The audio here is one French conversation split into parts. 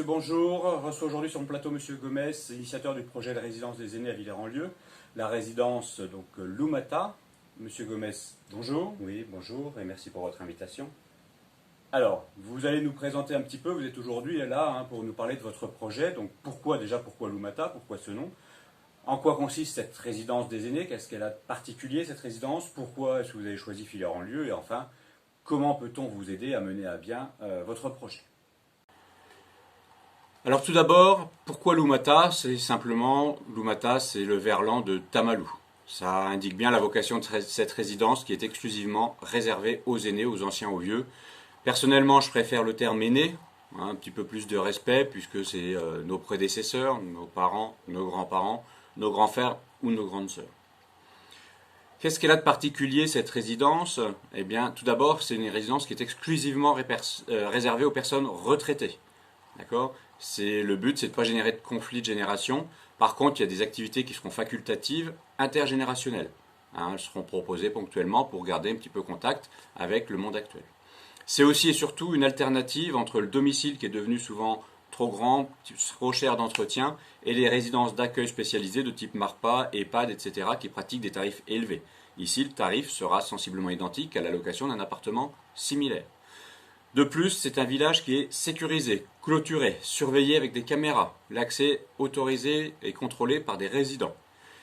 bonjour. Reçois aujourd'hui sur mon plateau Monsieur Gomez, initiateur du projet de résidence des aînés à Villers-en-Lieu. La résidence donc Lumata. Monsieur Gomez, bonjour. Oui, bonjour et merci pour votre invitation. Alors, vous allez nous présenter un petit peu, vous êtes aujourd'hui là pour nous parler de votre projet. Donc pourquoi Lumata, pourquoi ce nom? En quoi consiste cette résidence des aînés? Qu'est-ce qu'elle a de particulier cette résidence? Pourquoi est-ce que vous avez choisi Villers-en-Lieu? Et enfin, comment peut-on vous aider à mener à bien votre projet? Alors tout d'abord, pourquoi Lumata? C'est simplement, Lumata c'est le verlan de Tamalou. Ça indique bien la vocation de cette résidence qui est exclusivement réservée aux aînés, aux anciens, aux vieux. Personnellement, je préfère le terme aîné, un petit peu plus de respect puisque c'est nos prédécesseurs, nos parents, nos grands-parents, nos grands-frères ou nos grandes sœurs. Qu'est-ce qu'elle a de particulier cette résidence? Eh bien, tout d'abord, c'est une résidence qui est exclusivement réservée aux personnes retraitées. D'accord? Le but, c'est de ne pas générer de conflits de génération. Par contre, il y a des activités qui seront facultatives, intergénérationnelles. Elles seront proposées ponctuellement pour garder un petit peu contact avec le monde actuel. C'est aussi et surtout une alternative entre le domicile qui est devenu souvent trop grand, trop cher d'entretien, et les résidences d'accueil spécialisées de type MARPA, EHPAD, etc. qui pratiquent des tarifs élevés. Ici, le tarif sera sensiblement identique à la location d'un appartement similaire. De plus, c'est un village qui est sécurisé, clôturé, surveillé avec des caméras, l'accès autorisé et contrôlé par des résidents.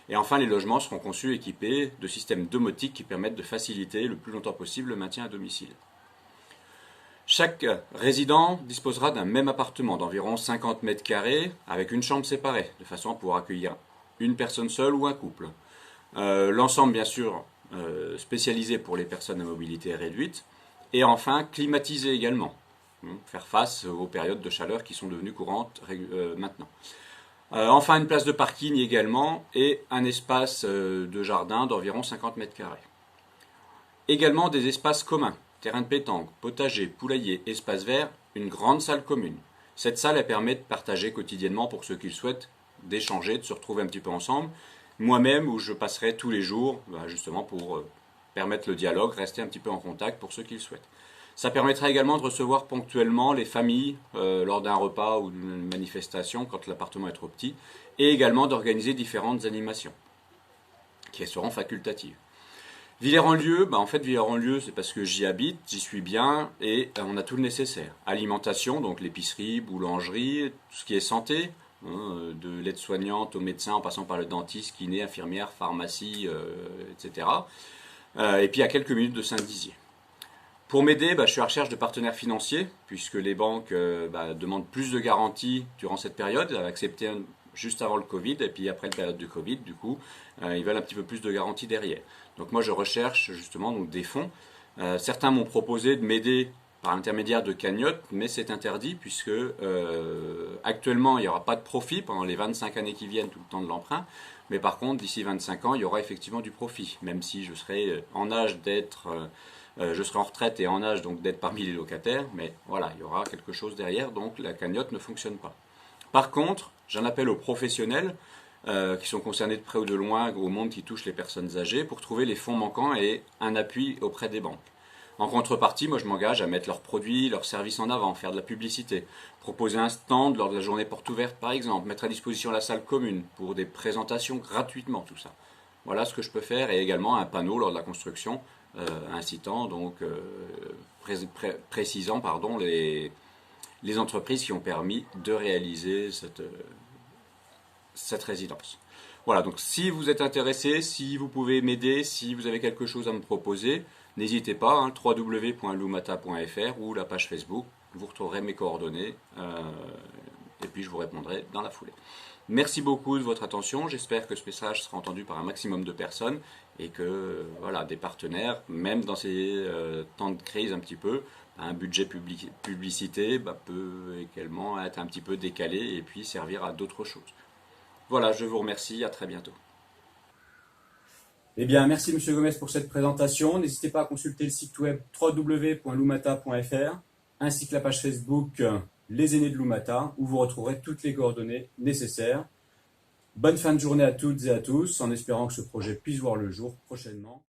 Et enfin, les logements seront conçus et équipés de systèmes domotiques qui permettent de faciliter le plus longtemps possible le maintien à domicile. Chaque résident disposera d'un même appartement d'environ 50 mètres carrés avec une chambre séparée, de façon à pouvoir accueillir une personne seule ou un couple. L'ensemble, bien sûr, spécialisé pour les personnes à mobilité réduite. Et enfin, climatiser également, faire face aux périodes de chaleur qui sont devenues courantes maintenant. Enfin, une place de parking également et un espace de jardin d'environ 50 mètres carrés. Également des espaces communs, terrain de pétanque, potager, poulailler, espace vert, une grande salle commune. Cette salle, elle permet de partager quotidiennement pour ceux qui le souhaitent, d'échanger, de se retrouver un petit peu ensemble. Moi-même, où je passerai tous les jours, justement pour permettre le dialogue, rester un petit peu en contact pour ceux qui le souhaitent. Ça permettra également de recevoir ponctuellement les familles lors d'un repas ou d'une manifestation quand l'appartement est trop petit, et également d'organiser différentes animations qui seront facultatives. Villers-en-Lieu, en fait Villers-en-Lieu c'est parce que j'y habite, j'y suis bien et on a tout le nécessaire. Alimentation, donc l'épicerie, boulangerie, tout ce qui est santé, de l'aide-soignante au médecin en passant par le dentiste, kiné, infirmière, pharmacie, etc. Et puis à quelques minutes de Saint-Dizier. Pour m'aider, je suis à la recherche de partenaires financiers, puisque les banques demandent plus de garanties durant cette période. Elles avaient accepté juste avant le Covid, et puis après la période du Covid, du coup, ils veulent un petit peu plus de garanties derrière. Donc moi, je recherche justement des fonds. Certains m'ont proposé de m'aider par l'intermédiaire de cagnottes, mais c'est interdit, puisque actuellement, il n'y aura pas de profit pendant les 25 années qui viennent, tout le temps de l'emprunt. Mais par contre, d'ici 25 ans, il y aura effectivement du profit, même si je serai en âge d'être... je serai en retraite et en âge donc d'être parmi les locataires, mais voilà, il y aura quelque chose derrière, donc la cagnotte ne fonctionne pas. Par contre, j'en appelle aux professionnels qui sont concernés de près ou de loin au monde qui touche les personnes âgées pour trouver les fonds manquants et un appui auprès des banques. En contrepartie, moi je m'engage à mettre leurs produits, leurs services en avant, faire de la publicité, proposer un stand lors de la journée porte ouverte par exemple, mettre à disposition la salle commune pour des présentations gratuitement, tout ça. Voilà ce que je peux faire et également un panneau lors de la construction incitant, donc précisant les entreprises qui ont permis de réaliser cette résidence. Voilà, donc si vous êtes intéressé, si vous pouvez m'aider, si vous avez quelque chose à me proposer, n'hésitez pas, www.lumata.fr ou la page Facebook, vous retrouverez mes coordonnées et puis je vous répondrai dans la foulée. Merci beaucoup de votre attention, j'espère que ce message sera entendu par un maximum de personnes et que voilà, des partenaires, même dans ces temps de crise un petit peu, un budget publicité peut également être un petit peu décalé et puis servir à d'autres choses. Voilà, je vous remercie, à très bientôt. Eh bien, merci Monsieur Gomez pour cette présentation. N'hésitez pas à consulter le site web www.lumata.fr ainsi que la page Facebook Les Aînés de Lumata où vous retrouverez toutes les coordonnées nécessaires. Bonne fin de journée à toutes et à tous en espérant que ce projet puisse voir le jour prochainement.